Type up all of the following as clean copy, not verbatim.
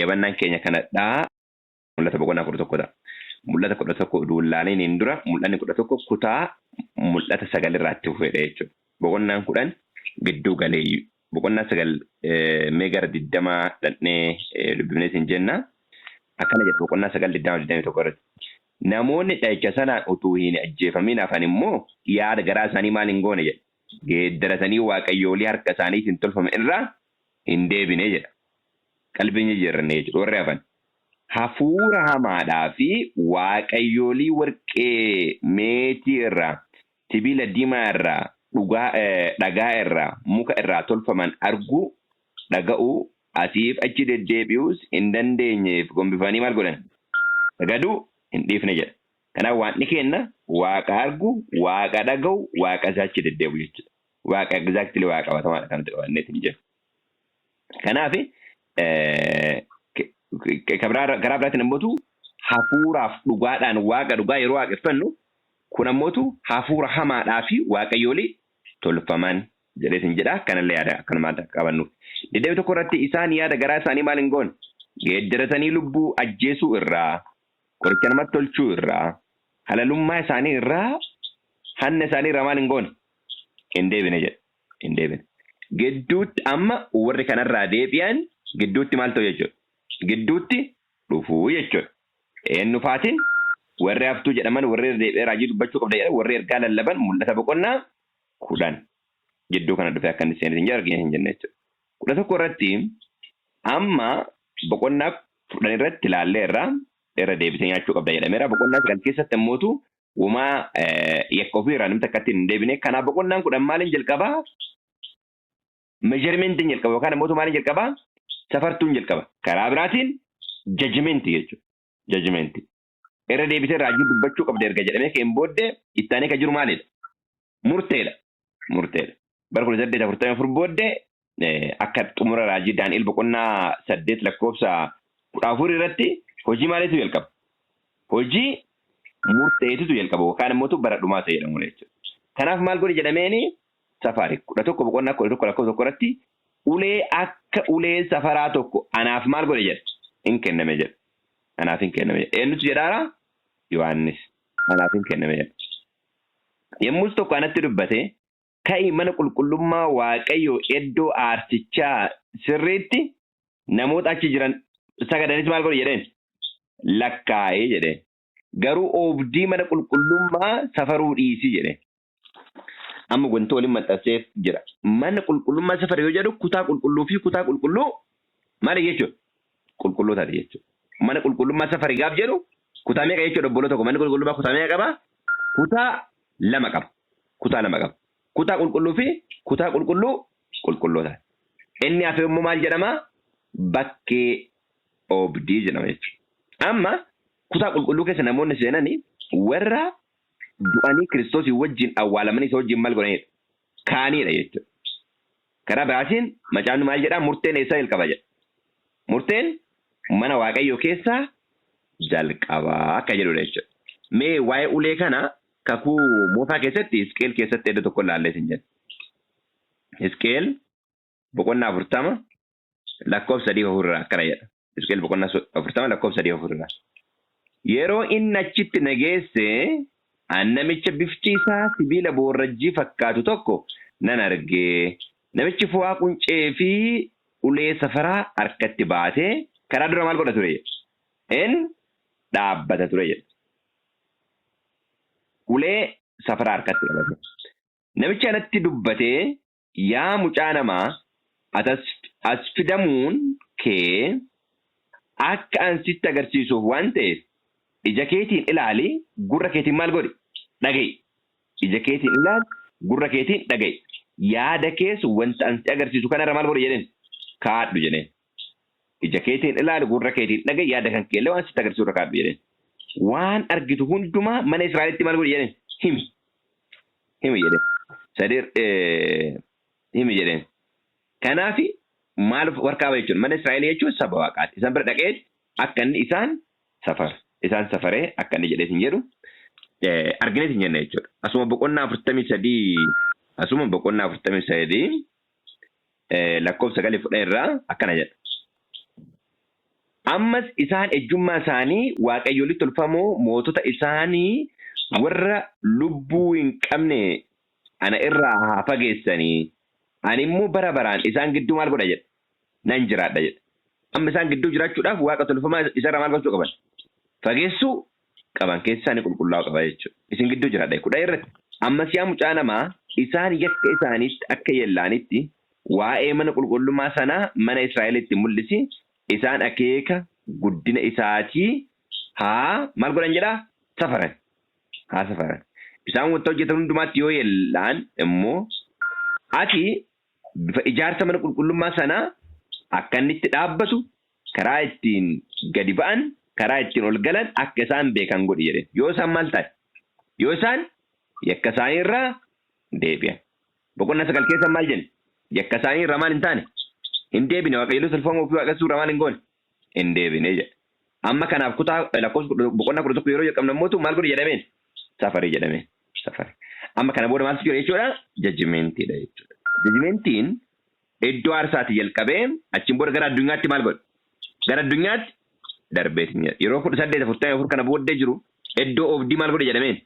qayyabannaan keenya kanadhaa mul'ata boqonnaa 11 mul'ata 11 duullaaniin hin dura mul'anni 11 kutaa mul'ata 9 irratti fufedha jechuudha. Boqonnaan 10 gidduu galee boqonnaa 9 meegara 20 dhannee dubbifnees hin jenna. Akkana jedha boqonnaa 9 irratti. Namoonni dha'icha sanaan utuu hin ajjeefamin hafan immoo yaada garaa isaanii maal hin goone jedha. Geeddaratanii waaqayyoolii harka isaaniitiin tolfame irraa hin deebine jedha. Qalbiin jijjiirranne jechuudha warri hafan. Hafuura hamaadhaa fi waaqayyoolii warqee meetii irraa sibiila diimaa irraa dhagaa irraa muka irraa tolfaman arguu dhaga'uu asiif achi deddeebi'uus hin dandeenyeef gombifanii maal godhan sagaduu hin dhiifne jedha. Kanaaf waan kenna waaqa argu waaqa dhaga'u waaqa achi deddeebi'u jechuudha. Waaqa exactly waaqa qabatamaadha kan ta'u wanneetiin jedhu. Kanaaf karaa biraatiin ammootu hafuuraaf dhugaadhaan waaqa dhugaa yeroo waaqeffannu kun ammootu hafuura hamaadhaa fi waaqayyoolii tolfaman jedheetiin jedha. Kanallee yaada akkanumaatti qabannuuf. Deddeebi tokko irratti isaan yaada garaa isaanii maal hin goone geeddaratanii lubbuu ajjeesuu irraa qoricha namatti tolchuu irraa halalummaa isaanii irraa hanna isaanii irraa maal hin goone hin deebine jedha. Hin deebine. Gidduutti amma warri kanarraa deebi'an gidduutti maal ta'u jechuudha. Gidduutti dhufuu jechuudha. Eenyu faatiin warri haftuu jedhaman warri deebi'ee raajii dubbachuu qabda jedha warri ergaa lallaban mul'ata boqonnaa 10 gidduu kana dhufee akka inni seenaa hin argine hin jenne jechuudha. 11 irratti amma boqonnaa 10 irratti ilaallee irra deebisee nyaachuu qabda jedhameera. Boqonnaa 9 keessatti immootu uumaa yakka ofiirraa namni akkatti hin deebine. Kanaaf boqonnaan 10 maaliin jalqabaa? Meejarmentiin jalqaba yookaan immootu maaliin jalqabaa? Safartuun jalqaba. Karaa biraatiin jajjimentii jechuudha. Jajjimentii. Irra deebisee raajii dubbachuu qabda erga jedhamee ka'een booddee ittaanee kan jiru maalidha? Murteedha. Murteedha. Bara 1844 booddee akka xumura raajii Daani'el boqonnaa 8 lakkoofsa 14 irratti hojii maaliitu jalqaba? Hojii murteetitu jalqaba yookaan immoo bara dhumaa ta'e jedhamu jechuudha. Kanaaf maal godhi jedhameeni safari 11 boqonnaa 11 lakkoofsa 1 irratti ulee akka ulee safaraa tokko anaaf maal godhe jedha hin kenname jedha. Anaaf hin kenname jedha. Eenyutu jedhaara? Yohaannis. Anaaf hin kenname jedha. Yommus tokko anatti dubbate ka'i mana qulqullummaa waaqayyoo iddoo aarsichaa sirriitti namoota achi jiran sagadanis maal godhe jedheen lakkaa'ee jedheen. Garuu oobdii mana qulqullummaa safaruu dhiisii jedheen. Amma wanti waliin maxxanseef jira. Mana qulqullummaa safara yoo jedhu kutaa qulqulluu fi kutaa qulqulluu maal jechuudha? Qulqullootati jechuudha. Mana qulqullummaa safari gaaf jedhu kutaa meeqa jechuudha obboloo tokko manni qulqullummaa kutaa meeqa qaba? Kutaa 2 qaba. Kutaa 2 qaba. Kutaa qulqulluu fi kutaa qulqulluu qulqulloota. Inni hafe immoo maal jedhama? Bakkee oobdii jedhama jechuudha. Amma kutaa qulqulluu keessa namoonni seenanii warra du'anii Kiristoosii wajjin awwaalamanii isa wajjin maal godhanidha? Kaanidha jechuudha. Karaa biraatiin macaafni maal jedhaa? Murteen eessaa jalqaba jedha. Murteen mana waaqayyoo keessaa jalqabaa akka jedhudha jechuudha. Mee waa'ee ulee kana kakuu moofaa keessatti Hisqeel keessatti iddoo tokko ilaallee sin jedha. Hisqeel boqonnaa 40 lakkoofsa 3 akkana jedha. Hisqeel boqonnaa 40 lakkoofsa 3. Yeroo inni achitti nageesse namicha bifti isaa sibiila boorrajjii fakkaatu tokko nan argee. Namichi fo'aa quncee fi ulee safaraa harkatti baatee karaa dura maal godha ture? Inni dhaabbata ture jedha. Ulee safaraa harkatti qabate. Namichi anatti dubbatee yaa mucaa namaa as fidamuun kee akka an sitti agarsiisuuf waan ta'eef ija keetiin ilaali gurra keetiin maal godhi? Dhaga'i. Ija keetiin ilaali gurra keetiin dhaga'i. Yaada kees wanta an sitti agarsiisu kanarra maal godhi jedheen? Kaadhu jedheen. Ija keetiin ilaali gurra keetiin dhaga'i yaada kan keellee waan sitti agarsiisu irra kaadhu jedheen. Waan argitu hundumaa mana Israa'elitti maal godhi jedheen? Himi. Himi jedheen. Himi jedheen. Kanaaf maal warqaaba jechuun mana Israa'el jechuun saba waaqaati. Isaan bira dhaqee akka inni isaan safara. Isaan safaree akka inni jedhee hin jedhu arginee hin jenne jechuudha. Asuma boqonnaa 43 lakkoofsa 9 irraa akkana jedha. Ammas isaan ejjummaa isaanii waaqayyoolii tolfamoo mootota isaanii warra lubbuu hin qabne ana irraa haa fageessanii. Ani immoo bara baraan isaan gidduu maal godha jedha? Nan jiraadha jedha. Amma isaan gidduu jiraachuudhaaf waaqa tolfamaa isarraa maal gochuu qaban? Fageessuu qaban keessa isaanii qulqullaa'uu qaba jechuudha. Isin gidduu jiraadha kudha irratti. Ammas yaa mucaa namaa isaan yakka isaaniitti akka yellaanitti waa'ee mana qulqullummaa sanaa mana Israa'elitti mul'isi. Isaan akeeka guddina isaatii haa maal godhan jedhaa? Safaran. Haa safaran. Isaan wanta hojjetan hundumaatti yoo yellaan immoo ati bifa ijaarsa mana qulqullummaa sanaa akka inni itti dhaabbatu karaa ittiin gadi ba'an karaa ittiin ol galan akka isaan beekan godhi jedhe. Yoo isaan maal ta'e? Yoo isaan yakka isaanii irraa deebi'an. Boqonnaa 9 keessa maal jenne? Yakka isaanii irraa maal hin taane? Hin deebine waaqayyoolii tolfamoo ofii waaqessuu irraa maal hin goone? Hin deebine jedha. Amma kanaaf kutaa lakkoofsa boqonnaa 11 yeroo jalqabna mootu maal godhi jedhameen? Safarii jedhameen. Safari. Amma kana booda maaltu jira jechuudha? Jajimentiidha jechuudha. Jajimentiin iddoo aarsaati jalqabee achiin booda gara addunyaatti maal godha? Gara addunyaatti darbeetiin jedha. Yeroo 1844 kana booddee jiru iddoo oobdii maal godhe jedhameen?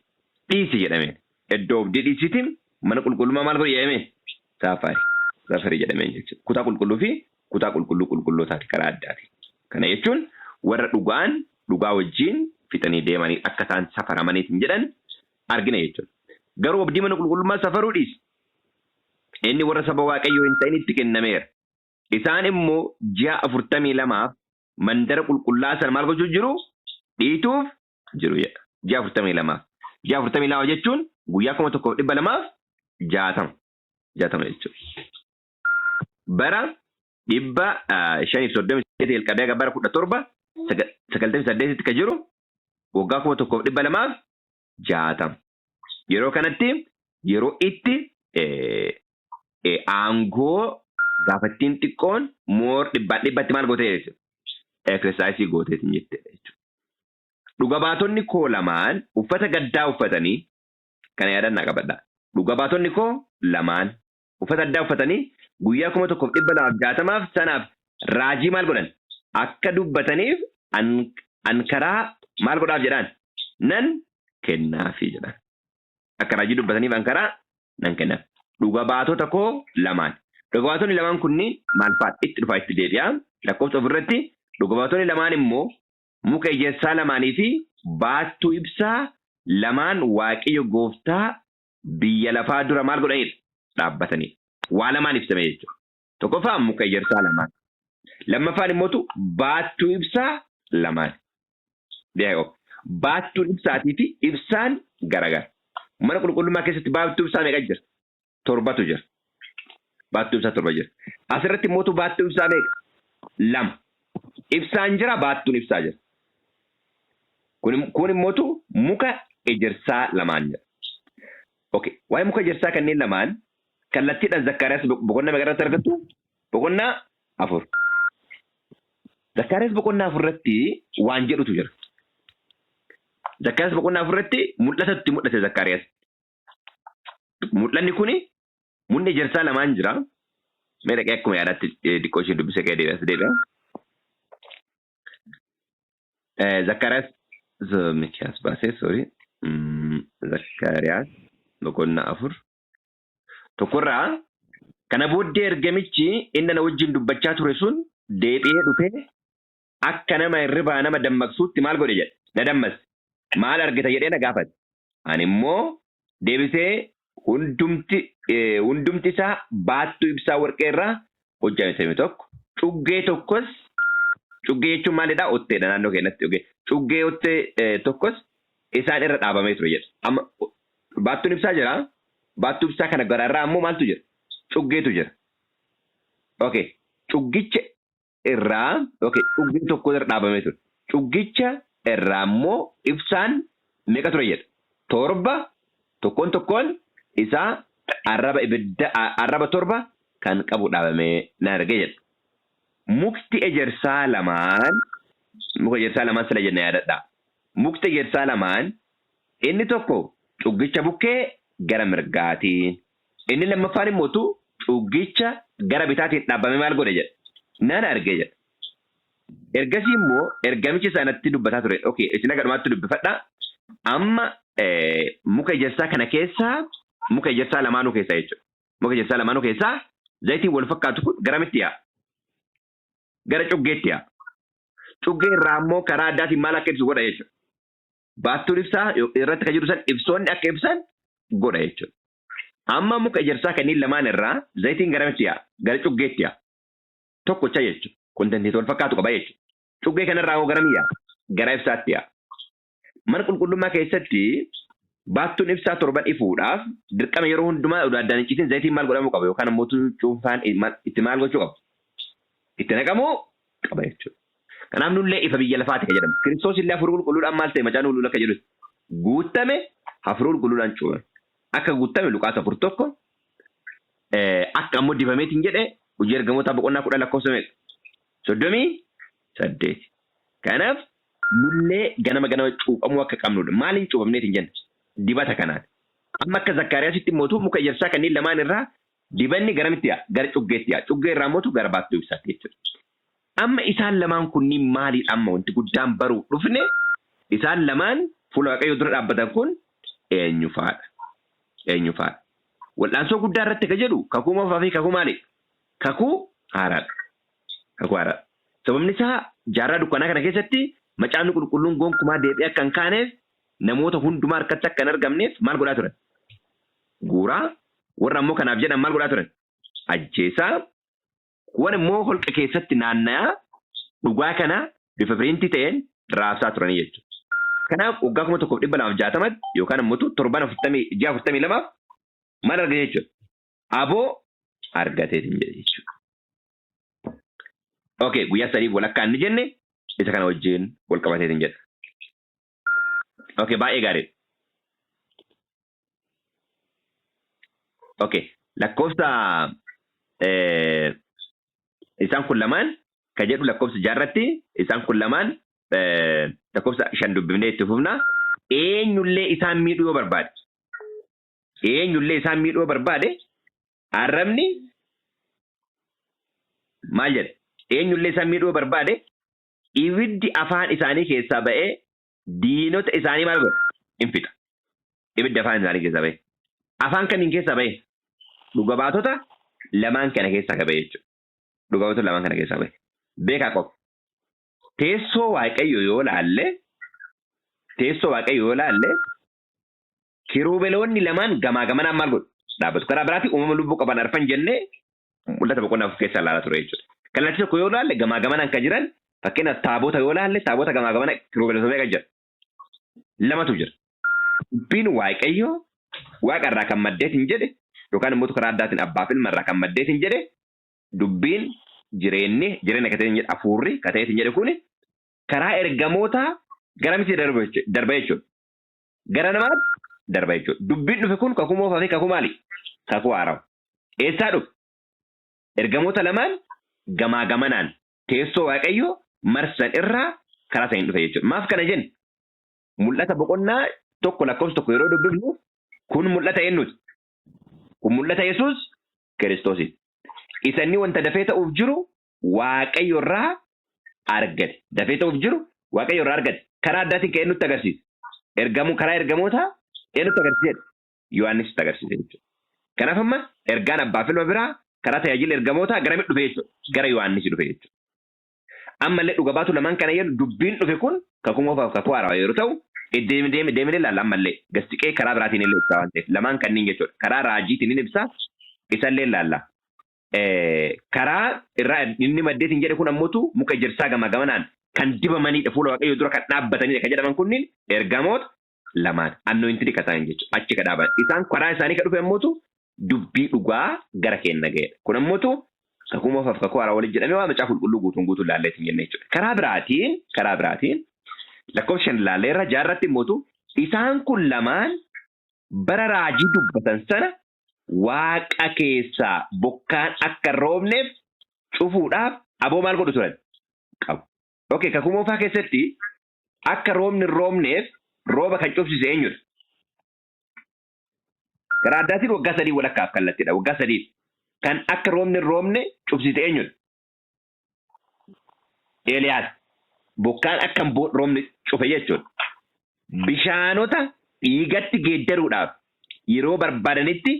Dhiisi jedhameen. Iddoo oobdii dhiisitiin mana qulqullummaa maal godhe jedhameen? Safari. Safari jedhameen jechuudha. Kutaa qulqulluu fi kutaa qulqullootaati karaa addaati. Kana jechuun warra dhugaa wajjin fixanii deemanii akka isaan safaramaniitiin jedhan argina jechuudha. Garuu oobdii mana qulqullummaa safaruu dhiisi. Inni warra saba waaqayyoo hin ta'in itti kennameera. Isaan immoo ji'a 42 mandara qulqullaa sana maal gochuu jiru? Dhiituuf jiru jedha. Ji'a 42. Ji'a 42 jechuun guyyaa 1260 jechuudha. Bara 538 jalqabee bara 1798 ka jiru waggaa 1260. Yeroo kanatti yeroo itti aangoo gaafattiin xiqqoon moor dhibbatti maal gootee jechuudha. Eksersaayisii gooteetiin jettedha jechuudha. Dhuga baatonni koo lamaan uffata gaddaa uffatanii kana yaadannaa qabadhaa. Dhuga baatonni koo lamaan uffata addaa uffatanii guyyaa 1260 sanaaf raajii maal godhan? Akka dubbataniif ankaraa maal godhaaf jedhaan? Nan kennaafii jedhan. Akka raajii dubbataniif ankaraa nan kennaaf. Dhuga baatota koo lamaan. Dhuga baatonni lamaan kunniin maal fa'aadha? Itti dhufaa itti deebi'aa. Lakkoofsa ofirratti dhuga baatonni lamaan immoo muka ejersaa lamaanii fi baattuu ibsaa lamaan waaqayyo gooftaa biyya lafaa dura maal godhanidha? Dhaabbatanii. Waa lamaan ibsame jechuudha. Tokkoffaan muka ejersaa lamaan. Lammaffaan immoo baattuu ibsaa lamaan. Baattuun ibsaatii fi ibsaan garagara. Mana qulqullummaa keessatti baattuu ibsaa meeqa jira? 7tu jira. Baattuu ibsaa 7 jira. Asirratti immoo baattuu ibsaa meeqa? 2. Ibsaan jira, baattuun ibsaa jira. Kun immoo muka ejersaa lamaan jira. Okay. Waa'ee muka ejersaa kanneen lamaan kallattiidhaan Zakkaariyaas boqonnaa meeqa irratti argattu? Boqonnaa 4. Zakkaariyaas boqonnaa 4 irratti waan jedhutu jira. Zakkaariyaas boqonnaa 4 irratti mul'atatti mul'ate Zakkaariyaas. Mul'anni kuni munni ejersaa lamaan jira. Mee dhaqee akkuma yaadaatti xiqqoo ishee dubbisee qe'ee deebi'as. Zakkaariyaas Mikiyaas baasee sorry. Zakkaariyaas boqonnaa 4. Tokkorraa kana booddee ergamichi inni na wajjin dubbachaa ture sun deebi'ee dhufee akka nama hirribaa nama dammaqsuutti maal godhe jedhe na dammaqse. Maal argita jedhee na gaafate. Ani immoo deebisee hundumti isaa baattuu ibsaa warqee irraa hojjetame tokko cuggee tokkos cuggee jechuun maalidhaa? Otteedha naannoo keenyatti. Cuggee ottee tokkos isaan irra dhaabamee ture jedha. Amma baattuun ibsaa jira. Baattuu ibsaa kana gararraa ammoo maaltu jira? Cuggeetu jira. Okay. Cuggicha irraa cuggee tokko irra dhaabamee ture. Cuggicha irraa ammoo ibsaan meeqa ture jedha? 7 tokkoon isaa arraba 7 kan qabu dhaabamee na argee jedha. Mukti ejersaa lamaan sila jenna yaadadha. Mukti ejersaa lamaan inni tokko cuggicha bukkee gara mirgaatiin. Inni lammaffaan immoo cuggicha gara bitaatiin dhaabamee maal godhe jedha? Nan argee jedha. Ergasii immoo ergamichi sanatti dubbataa ture. Okay, isin agadumatti dubbifadha. Amma muka ejersaa kana keessaa muka ejersaa lamaanuu keessaa jechuudha. Muka ejersaa lamaanuu keessaa zayitiin wal fakkaatu kun garamitti yaa? Gara cuggeetti yaa. Cuggee irraa immoo karaa addaatiin maal akka ibsu godha jechuudha. Baattuun ibsaa irratti kan jiru san ibsoonni akka ibsan godha jechuudha. Amma muka ejersaa kanneen lamaan irraa zayitiin garamitti yaa? Gara cuggeetti yaa. Tokkocha jechuudha. Kontentii wal fakkaatu qaba jechuudha. Cuggee kanarraa hoo garamii yaa? Gara ibsaatti yaa. Mana qulqullummaa keessatti baattuun ibsaa torban ifuudhaaf dirqama yeroo hundumaa addaan hin citin zayitiin maal godhamuu qaba yookaan immoo cuunfaan itti maal gochuu qaba? Itti naqamuu qaba jechuudha. Kanaaf nullee ifa biyya lafaati kan jedhamu. Kiristoos illee hafuura qulqulluudhaan maal ta'e macaan ulul akka jedhu guutame hafuura qulqulluudhaan cuubame. Akka guutame Luqaas 4:1 akka ammoo dibameetiin jedhe hojii ergamoota boqonnaa 10 lakkoofsa meeqa? 38. Kanaaf nullee ganama cuuphamuu akka qabnudha. Maaliin cuuphamneetiin jenna? Dibata kanaan. Amma akka Zakkaariyaasitti mootu muka ejersaa kanneen lamaan irraa dibanni garamitti yaa? Gara cuggeetti yaa. Cuggee irraa mootu gara baattuu ibsaatti jechuudha. Amma isaan lamaan kunniin maaliidha amma wanti guddaan baruu dhufne isaan lamaan fuula Waaqayyoo dura dhaabbatan kun eenyu faadha? Eenyu faadha? Wal'aansoo guddaa irratti ka jedhu kakuu moofaa fi kakuu maali? Kakuu haaraadha. Kakuu haaraadha. Sababni isaa jaarraa dukkanaa kana keessatti macaafni qulqulluun gonkumaa deebi'ee akka hin kaaneef namoota hundumaa harkatti akka hin argamneef maal godhaa turan? Guuraa warra ammoo kanaaf jedhan maal godhaa turan? Ajjeesaa warra immoo holqa keessatti naanna'aa dhugaa kana bifa piriintii ta'een raabsaa turanii jechuudha. Kanaaf waggaa 1960 yookaan immoo 742 maal argate jechuudha? Aboo argateetiin jedhe jechuudha. Okay, guyyaa sadii walakkaa inni jenne isa kana wajjin wal qabateetiin jedha. Okay, baay'ee gaarii. Okay, lakkoofsa isaan kun lamaan kan jedhu lakkoofsa jaarratti isaan kun lamaan lakkoofsa 5 dubbifnee itti fufna. Eenyullee isaan miidhuu yoo barbaade. Eenyullee isaan miidhuu yoo barbaade arrabni maal jedha? Eenyullee isaan miidhuu yoo barbaade ibiddi afaan isaanii keessaa ba'ee diinota isaanii maal godha? Hin fixa. Ibiddi afaan isaanii keessaa ba'e. Afaan kamiin keessaa ba'e? Dhuga baatota lamaan kana keessaa ba'e jechuudha. Dhuga baatota lamaan kana keessaa ba'e. Beekaa qofa. Teessoo Waaqayyoo yoo laalle kirubeloonni lamaan gamaa gamanaan maal godhu? Dhaabbatu. Karaa biraatti uumama lubbuu qaban arfan jennee mul'ata boqonnaa of keessaa ilaalaa ture jechuudha. Kallattii tokko yoo laalle gamaa gamanaan kan jiran fakkeenyaaf taabota yoo laalle taabota gamaa gamana kirubeloota meeqa jira? 2tu jira. Dubbiin Waaqayyoo Waaqa irraa kan maddeetiin jedhe yookaan immoo karaa addaatiin abbaa fi ilma irraa kan maddeetiin jedhe dubbiin jireenya kateetiin jedhe hafuurri kateetiin jedhe kun karaa ergamoota garamitti darba jechuudha. Gara namaatti darba jechuudha. Dubbiin dhufe kun kakuu moofaa fi kakuu maali? Kakuu haarawa. Eessaa dhufe? Ergamoota lamaan gamaa gamanaan teessoo Waaqayyoo marsan irraa karaa isaanii dhufe jechuudha. Maaf kana jenna? Mul'ata boqonnaa tokko lakkoofsa tokko yeroo dubbifnu kun mul'ata eenyuti? Kun mul'ata Yesuus Kiristoosiin. Isa inni wanta dafee ta'uuf jiru Waaqayyo irraa argate. Dafee ta'uuf jiru Waaqayyo irraa argate. Karaa addaatiin kan eenyutti agarsiisa? Karaa ergamoota eenyutti agarsiisa? Yohaannisitti agarsiisa jechuudha. Kanaaf amma ergaan abbaa fi ilma biraa karaa tajaajila ergamoota garamitti dhufe jechuudha? Gara Yohaannisi dhufe jechuudha. Ammallee dhuga baatu lamaan kana jedhu dubbiin dhufe kun kakuu moofaa fi kakuu haarawaa yeroo ta'u deemnee ilaalla ammallee gastiqee karaa biraatiin illee ibsaa waan ta'eef lamaan kanneen jechuudha. Karaa raajiitiin inni ibsaa isallee ilaalla. Karaa irraa inni maddeetiin jedhe kun ammoo muka ejersaa gamaa gamanaan kan dibamanidha fuula Waaqayyoo dura kan dhaabbatanidha kan jedhaman kunniin ergamoota lamaan annoo inti dhiqataan jechuudha. Achi ka dhaaban. Isaan karaa isaanii ka dhufe ammoo dubbii dhugaa gara keenya ga'edha. Kun ammoo kakuu moofaa fi kakuu haarawaa waliin jedhamee waan macaafa qulqulluu guutuun ilaalleetiin jenne jechuudha. Karaa biraatiin lakkoofsa 5 ilaalleerra jaarratti immoo isaan kun lamaan bara raajii dubbatan sana Waaqa keessaa bokkaan akka roobneef cufuudhaaf aboo maal godhu turan? Qabu. Okay, kakuu moofaa keessatti akka roobni roobneef rooba kan cufsise eenyudha? Karaa addaatiin waggaa 3 walakkaaf kallattiidha. Waggaa 3 kan akka roobni roobne cufsise eenyudha? Eeliyaas. bokkaan akkam roobni cufe jechuudha. Bishaanota dhiigatti geeddaruudhaaf yeroo barbaadanitti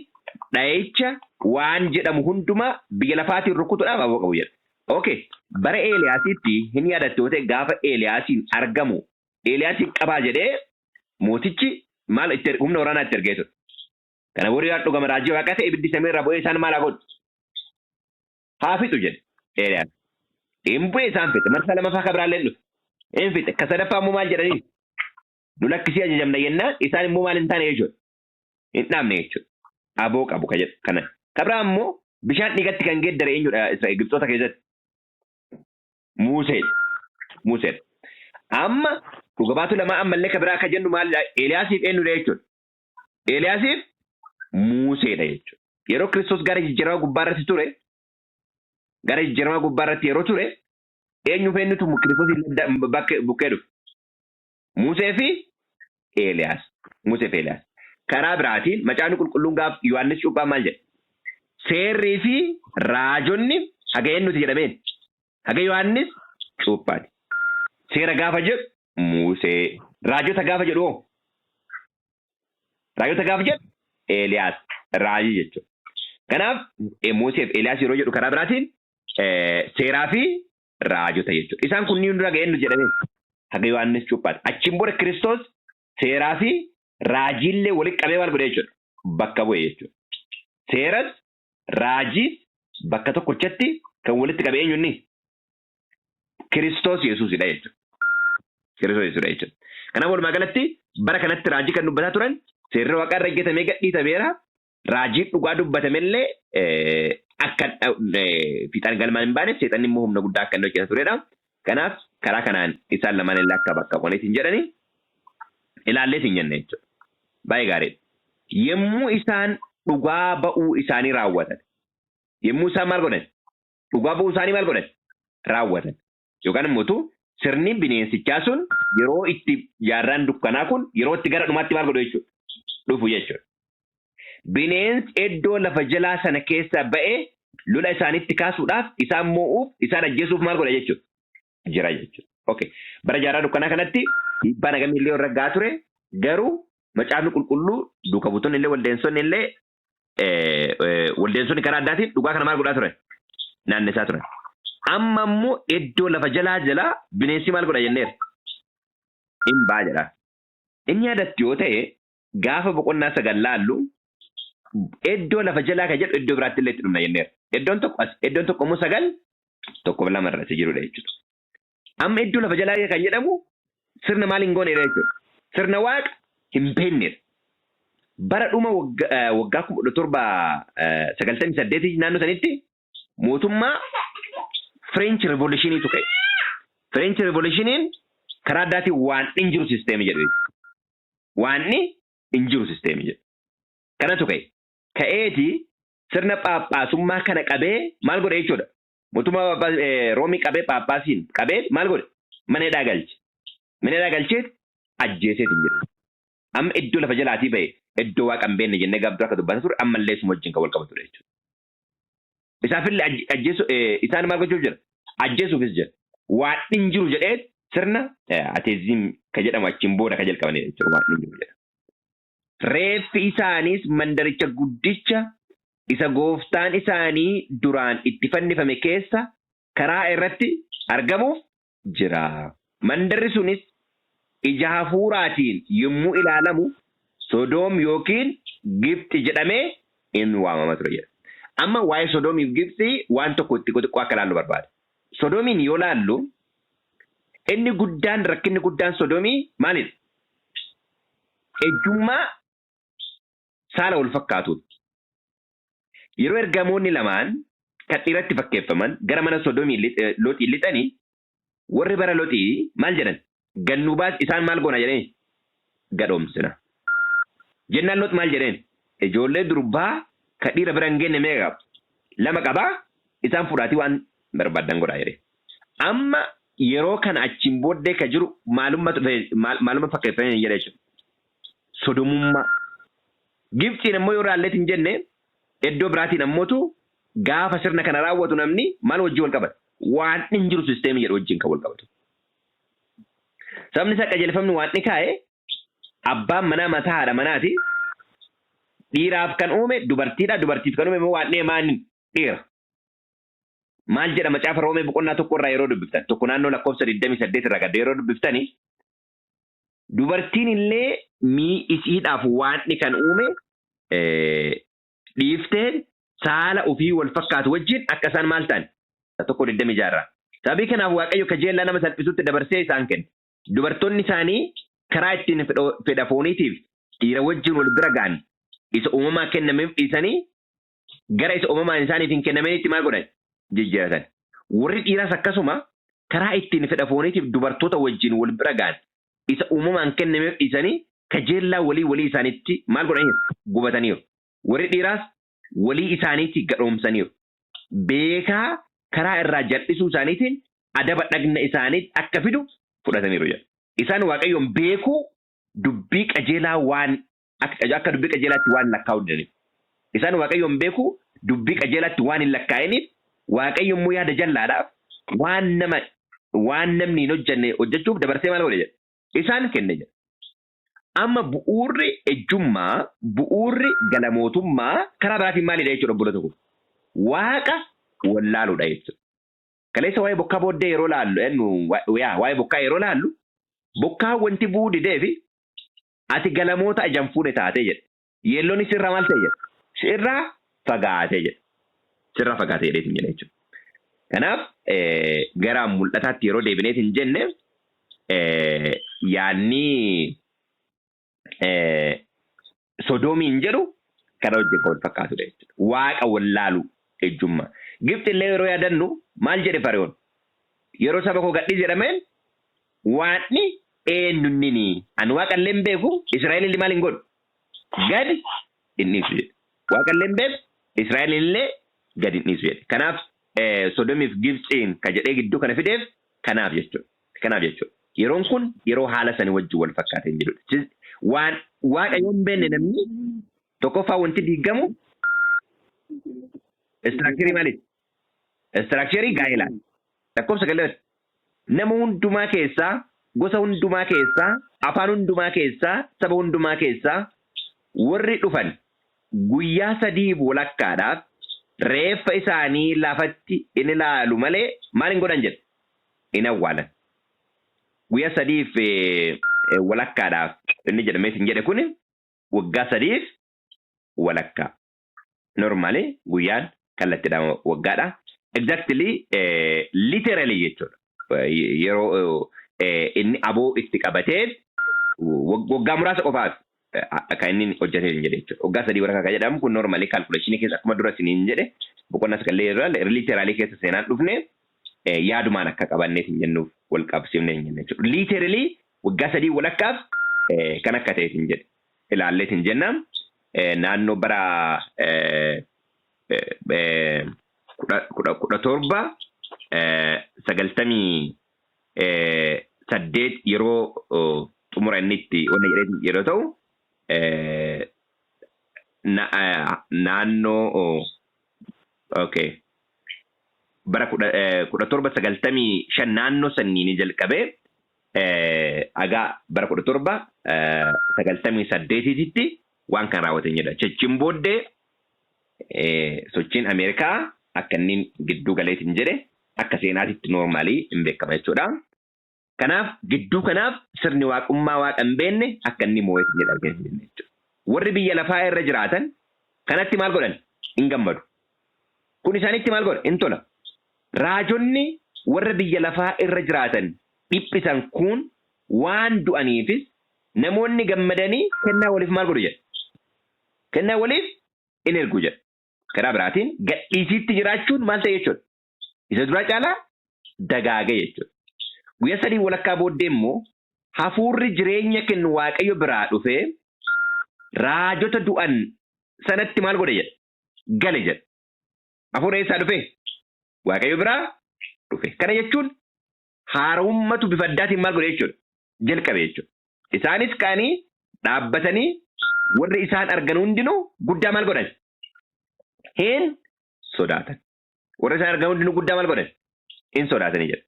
dha'icha waan jedhamu hundumaa biyya lafaatiin rukutuudhaaf aboo qabu jedha. Okay, bara Eeliyaasitti hin yaadatte yoo ta'e gaafa Eeliyaasiin argamu Eeliyaasiin qabaa jedhee mootichi maal itti humna waraanaa itti ergee ture. Kana booda yoo dhugama raajii waaqaa ta'e ibiddi samii irraa bu'ee isaan maal haa godhu? Haa fixu jedhe Eeliyaas. Hin bu'ee isaan fixe marsaa lamaffaa kan biraallee dhufe. Hin fixe ka sadaffaa immoo maal jedhanii? Nu lakkisii ajajamna jennaan isaan immoo maal hin taane jechuudha. Hin dhaabne jechuudha. Aboo qabu ka jedhu kana. Kabraa immoo bishaan dhiigatti kan geeddare eenyudha Gibxoota keessatti? Museedha. Amma dhugabaatu lama ammallee ka biraa akka jennu maal Eeliyaasiif eenyudha jechuudha. Eeliyaasiif Museedha jechuudha. Yeroo Kiristoos gara jijjiiramaa gubbaarratti ture, gara jijjiiramaa gubbaarratti yeroo ture, eenyuuf eenyutu Kiristoos bukkee dhufe? Musee fi Eeliyaas. Karaa biraatiin macaafni qulqulluun gaaf Yohaannis Cuuphaa maal jedha? Seerrii fi raajonni haga eenyuti jedhameen? Haga Yohaannis Cuuphaati. Seera gaafa jedhu Musee. Raajota gaafa jedhu hoo? Raajota gaafa jedhu Eeliyaas. Raajii jechuudha. Kanaaf Musee fi Eeliyaas yeroo jedhu karaa biraatiin seeraa fi raajota jechuudha. Isaan kunniin dura haga eenyu jedhameen? Haga Yohaannis Cuuphaati. Achiin booda Kiristoos seeraa fi raajiillee walitti qabee maal godhe jechuudha? Bakka bu'e jechuudha. Seeras raajiis bakka tokkochatti kan walitti qabee eenyunni? Kiristoos Yesuusidha jechuudha. Kanaaf walumaa galatti bara kanatti raajii kan dubbataa turan seerri waaqaa irra eeggatamee gadhiitameera. Raajiin dhugaa dubbatamellee akka fiixaan galmaan hin baane seexanni immoo humna guddaa akka inni hojjeta turedha. Kanaaf karaa kanaan isaan lamaan illee akka bakka bu'aniitiin jedhanii ilaalleetiin jenne jechuudha. Baay'ee gaariidha. Yommuu isaan dhugaa ba'uu isaanii raawwatan. Yommuu isaan maal godhan? Dhugaa ba'uu isaanii maal godhan? Raawwatan. Yookaan immoo sirni bineensichaa sun yeroo itti jaarraan dukkanaa kun yeroo itti gara dhumaatti maal godhu jechuudha? Dhufu jechuudha. Bineensi iddoo lafa jalaa sana keessa ba'ee lola isaanitti kaasuudhaaf isaan moo'uuf isaan ajjeesuuf maal godha jechuudha? Jira jechuudha. Okay. Bara jaarraa dukkanaa kanatti dhiibbaa nagamni illee irra gahaa ture garuu macaafni qulqulluu duuka buutonni illee waldeensonni karaa addaatiin dhugaa kana maal godhaa turan? Naannessaa turan. Amma immoo iddoo lafa jalaa bineensi maal godha jenneera? Hin baa jedha. Inni yaadatti yoo ta'e gaafa boqonnaa 9 laallu iddoo lafa jalaa kan jedhu iddoo biraatti illee itti dhumna jenneera. Iddoon tokko immoo 9 tokko lama irratti jirudha jechuudha. Amma iddoo lafa jalaa kan jedhamu sirna maal hin goonedha jechuudha. Sirna waaqa hin beeknedha. Bara dhuma waggaa 1798 naannoo sanitti mootummaa French Revolution tu ka'e. French Revolution karaa addaatiin waan injiru sisteemii jedhu. Waan injiru sisteemii jedhu. Kanatu ka'e. Ka'eeti sirna paappaasummaa kana qabee maal godhe jechuudha. Mootummaa Roomii qabee paappaasiin qabee maal godhe? Mana hidhaa galche. Mana hidhaa galchee ajjeeseetiin jedhu. Amma iddoo lafa jalaatii ba'e iddoo waaqa hin beekne jennee gaabduu akka dubbataa ture ammallee isuma wajjin kan wal qabatudha jechuudha. Isaafillee isaan maal gochuuf jira? Ajjeesuufis jira. Waan injiru jedhee sirna ateezim ka jedhamu achiin booda ka jalqabanidha jechuudha waan injiru jedha. Reeffi isaaniis mandaricha guddicha isa gooftaan isaanii duraan itti fannifame keessa karaa irratti argamuuf jira. Mandarri sunis ija hafuuraatiin yommuu ilaalamu Sodoom yookiin Gibxi jedhamee hin waamama ture jedha. Amma waa'ee Sodoomiif Gibxi waan tokko xiqqoo akka laallu barbaada. Sodoomiin yoo laallu inni guddaan rakkinni guddaan Sodoomii maalidha? Ejjummaa saala wal fakkaatuudha. Yeroo ergamoonni lamaan kan dhiiratti fakkeeffaman gara mana Sodoomii Looxii lixanii warri bara Looxii maal jedhan? Gannubaas isaan maal goona jedhanii? Gadhoomsina. Jennaan Loox maal jedheen? Ijoollee durbaa ka dhiira bira hin geenye meeqa qaba? 2 qabaa isaan fudhaatii waan barbaadan godhaa jedhee. Amma yeroo kana achiin booddee ka jiru maalummaa fakkeeffamee jedha jechuudha. Sodomummaa. Gibxiin ammoo yoo raalleetiin jenne iddoo biraatiin ammootu gaafa sirna kana raawwatu namni maal wajjin wal qabata? Waan hin jiru sisteemii jedhu wajjin kan wal qabatu. Sabni isaa qajeelfamni waan ni kaa'e abbaan manaa mataa haadha manaati. Dhiiraaf kan uume dubartiidha. Dubartiif kan uume waan ni maani dhiira. Maal jedha macaafa Roomee boqonnaa tokko irraa yeroo dubbiftan tokko naannoo lakkoofsa 28 irraa gadda yeroo dubbiftani dubartiin illee isiidhaaf waan ni kan uume dhiiftee saala ofii wal fakkaatu wajjin akka isaan maal ta'an tokko 26 irraa. Sababii kanaaf Waaqayyo kajeellaa nama salphisuutti dabarsee isaan kenne. Dubartoonni isaanii karaa ittiin fedha fooniitiif dhiira wajjin wal bira ga'an isa uumamaa kennameef dhiisanii gara isa uumamaan isaaniif hin kennaminitti maal godhan jijjiiratan. Warri dhiiraas akkasuma karaa ittiin fedha fooniitiif dubartoota wajjin wal bira ga'an isa uumamaan kennameef dhiisanii kajeellaa walii isaaniitti maal godhaniiru gubataniiru. Warri dhiiraas walii isaaniitti gadhoomsaniiru. Beekaa karaa irraa jal'isuu isaaniitiin adaba dhagna isaaniitti akka fidu fudhataniiru jedha. Isaan Waaqayyoon beekuu dubbii qajeelaa waan akka dubbii qajeelaatti waan lakkaa'uu danda'aniif. Isaan Waaqayyoon beekuu dubbii qajeelaatti waan hin lakkaa'iniif Waaqayyo immoo yaada jallaadhaaf waan namni hin hojjenne hojjechuuf dabarsee maal godhe jedha. Isaan kenne jedha. Amma bu'uurri ejjummaa, bu'uurri galamootummaa karaa biraatiin maalidha jechuudha obbola tokko. Waaqa wallaaluudha jechuudha. Kaleessa waa'ee bokkaa booddee yeroo laallu, waa'ee bokkaa yeroo laallu, bokkaa wanti bu'uu didee fi ati galamoota ajan fuudhe taatee jedha. Yeelloon sirraa maal ta'e jedha. Sirraa fagaatee jedha. Sirraa fagaatee jedheetiin jedha jechuudha. Kanaaf gara mul'ataatti yeroo deebineet hin jenne yaanni Sodoomiin jedhu kana wajjin kan wal fakkaatudha jechuudha. Waaqa wallaalu ejjummaa. Gibxi illee yeroo yaadannu maal jedhe Fara'oon? Yeroo saba koo gadhiisi jedhameen waanni eenyunnini ani waaqa illee hin beeku Israa'el illee maal hin godhu? Gadi hin dhiisu jedhe. Waaqa illee hin beeku Israa'el illee gadi hin dhiisu jedhe. Kanaaf Sodoomiif Gibxiin ka jedhee gidduu kana fideef kanaaf jechuudha. Kanaaf jechuudha. Yeroon kun yeroo haala sanii wajjin wal fakkaatee hin jedhudha. Waan waaqa yoo hin beekne namni tokkoffaa wanti diigamu istiraakcharii maaliiti? Istiraakcharii gaa'elaa. Lakkoofsa galmeessa. Nama hundumaa keessaa, gosa hundumaa keessaa, afaan hundumaa keessaa, saba hundumaa keessaa warri dhufan guyyaa 3 walakkaadhaaf reeffa isaanii lafatti in ilaalu malee maal hin godhan jedha? In awwaalan. Guyyaa 3 walakkaadhaaf inni jedhamee hin jedhe kun waggaa 3 walakkaa. Normally guyyaan kallattiidhaan waggaadha. Exactly literally jechuudha. Yeroo inni aboo itti qabatee waggaa muraasa qofaaf kan inni hojjetee hin jedhe jechuudha. Waggaa 3 walakkaa kan jedhamu kun normally calculation keessa akkuma dura isiniin jedhe boqonnaa sagallee irraa literally keessa seenaan dhufne yaadumaan akka qabanneet hin jennuuf wal qabsiifne hin jenne jechuudha. Literally waggaa 3 walakkaaf kan akka ta'eet hin jedhe. Ilaalleet hin jennaan naannoo bara 1798 yeroo xumura inni itti onna jedhee yeroo ta'u naannoo bara 1795 naannoo sanniin jalqabee agaa bara 1798tti waan kan raawwatan jedha. Jechiin booddee sochiin Ameerikaa akka inni gidduu galeetiin jedhe akka seenaatitti noormaalii hin beekama jechuudha. Kanaaf gidduu kanaaf sirni waaqummaa waaqa hin beekne akka inni moo'eetiin jedha arginu jechuudha. Warri biyya lafaa irra jiraatan kanatti maal godhan? Hin gammadu. Kun isaanitti maal godha? Hin tola. Raajonni warra biyya lafaa irra jiraatan dhiphisan kun waan du'aniifis namoonni gammadanii kennaa waliif maal godhu jedha? Kennaa waliif in ergu jedha. Karaa biraatiin gadhiisiitti jiraachuun maal ta'e jechuudha? Isa duraa caalaa dagaagee jechuudha. Guyyaa 3 walakkaa booddee immoo hafuurri jireenya kennu Waaqayyo biraa dhufee raajota du'an sanatti maal godhe jedha? Gale jedha. Hafuura eessaa dhufee? Waaqayyo biraa dhufe. Kana jechuun haara'ummatu bifa addaatiin maal godhe jechuudha? Jalqabe jechuudha. Isaanis ka'anii dhaabbatanii warri isaan argan hundinuu guddaa maal godhan? Hin sodaatan. Warri isaan argan hundinuu guddaa maal godhan? Hin sodaatanii jedha.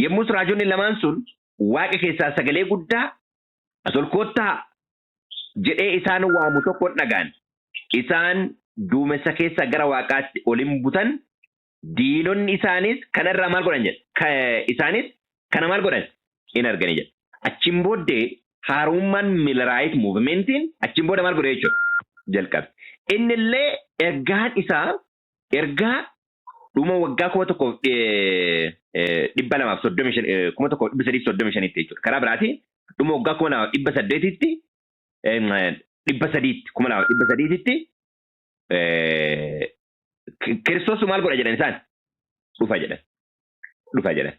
Yommus raajonni lamaan sun waaqa keessaa sagalee guddaa asol koottaa jedhee isaan waamu tokko dhagaan isaan duumessa keessa gara waaqaatti olin butan diinonni isaanis kanarraa maal godhan jedha isaanis kana maal godhan hin arganii jedha. Achiin booddee haarummaan Milleriite muuvimentiin achiin booda maal godhe jechuudha jalqabe. Inni illee ergaan isaa ergaa dhuma waggaa 1935 jechuudha. Karaa biraatiin dhuma waggaa 1800tti 300tti Kiristoos maal godha jedhan isaan dhufa jedhan.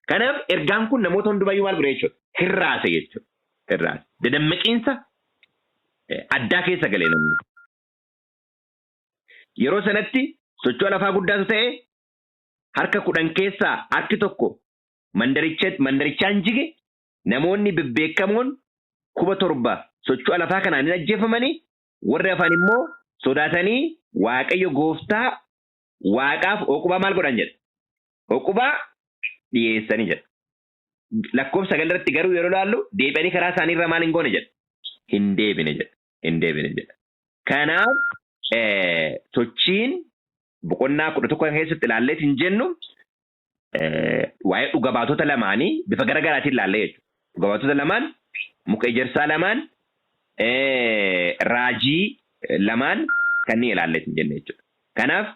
Kanaaf ergaan kun namoota hundumayyuu maal godha jechuudha hirraase jechuudha. Hirraase dadammaqiinsa addaa keessa galee namni. Yeroo sanatti socho'a lafaa guddaatu ta'e harka 10 keessaa harki tokko mandarichaan jige namoonni bebbeekamoon 7,000 socho'a lafaa kanaan hin ajjeefamanii warri hafan immoo sodaatanii Waaqayyo gooftaa waaqaaf oqubaa maal godhan jedha. Oqubaa dhiyeessanii jedha. Lakkoofsa 9 irratti garuu yeroo ilaallu deebi'anii karaa isaanii irra maal hin goone jedha. Hin deebine jedha. Kanaaf sochiin boqonnaa 11 keessatti ilaallee hin jennu waa'ee dhuga baatota lamaanii bifa garaagaraatiin ilaallee jechuudha. Dhuga baatota lamaan muka ejersaa lamaan raajii lamaan kanneen ilaallee hin jenne jechuudha. Kanaaf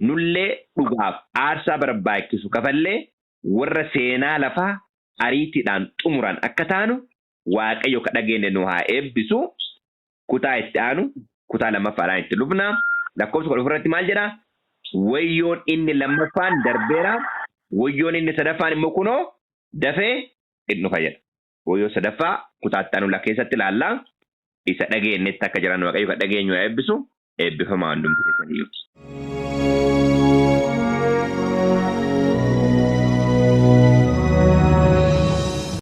nullee dhugaaf aarsaa barbaachisu kafallee warra seenaa lafaa ariitiidhaan xumuran akka taanu Waaqayyo ka dhageenye nu haa eebbisu. Kutaa itti aanu kutaa lammaffaadhaan itti dhufna. Lakkoofsa 10 irratti maal jedha? Wayyoon inni lammaffaan darbeera. Wayyoon inni sadaffaan immoo kunoo dafee hin dhufa jedha. Wayyoo sadaffaa kutaa itti aanu keessatti ilaalla. Isa dhageenyetti akka jiran Waaqayyo ka dhageenyu haa eebbisu. Eebbifamaa hundumti keessaniyyuu.